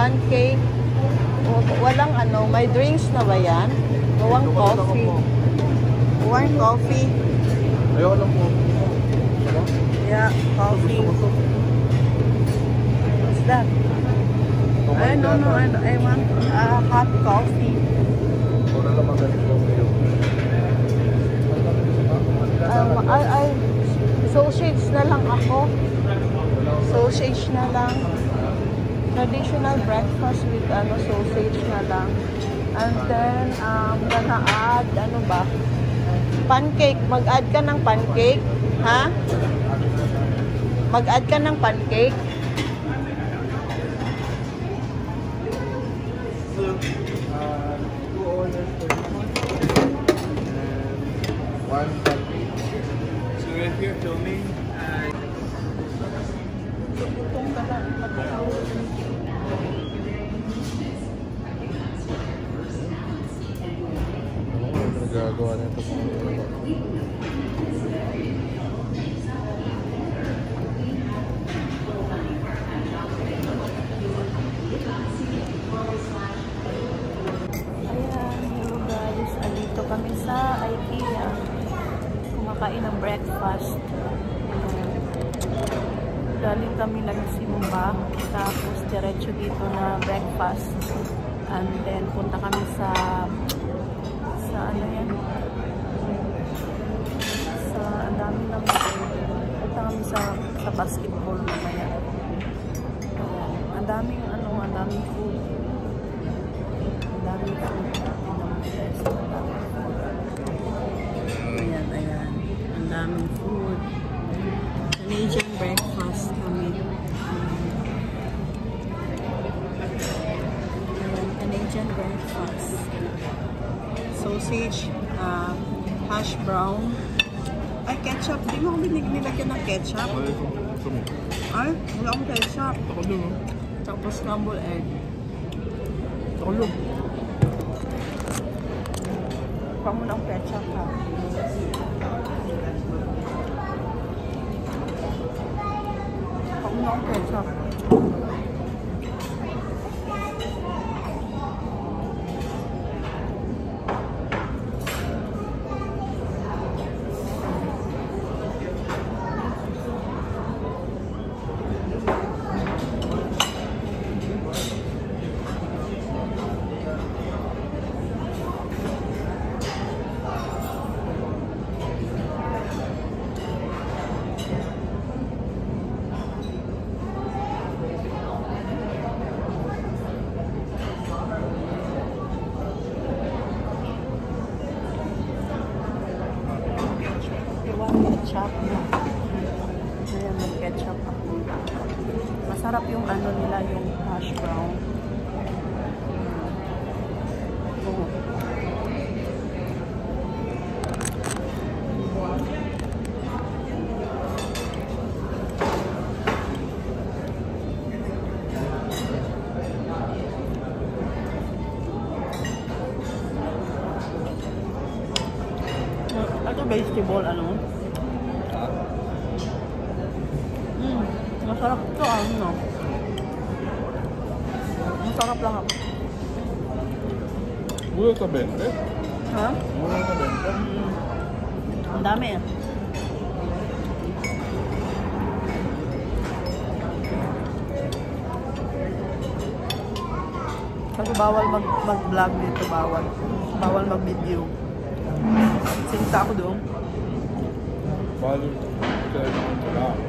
pancake. Walang ano, may drinks na ba yan? Walang coffee. Walang coffee. Ayoko lang po. Yeah, coffee. What's that? I don't know. I want hot coffee. Wala lang magaling po kayo. Sausage na lang ako. Sausage na lang. Traditional breakfast with sausage na lang. And then, gonna add, ano ba? Pancake. Mag-add ka ng pancake. Ha? Mag-add ka ng pancake. Two orders for this one. And one pancake. So if you're filming, Itong ka lang. nagagawa nito. Hello guys, andito kami sa IKEA. Kumakain ng breakfast. Galing kami lang simba, tapos diretso dito na breakfast. And then punta kami sa ano yan? Sa ang dami ng punta kami sa basketball mamaya. Ang daming food. Ang daming food. Ayan. Ang daming food. Canadian breakfast kami. Ayan, Canadian breakfast. Sausage, hash brown. Ay, ketchup. Di mo kami nilagyan ng ketchup? Ay, wala akong ketchup. Ako doon. Tapos scrambled egg. Ako doon. Pa mo ng ketchup ha. Pa mo ng ketchup. Ketchup. Ayan, mag-ketchup ako. Masarap yung ano nila, yung hash brown. Ito vegetable, ano? Masarap ito, ano? Masarap lang ako. Mula ka 20? Ha? Mula ka 20? Ang dami eh. Kasi bawal mag-vlog dito, bawal. Bawal mag-video. Sinta ako doon. Balo. Kaya naman wala.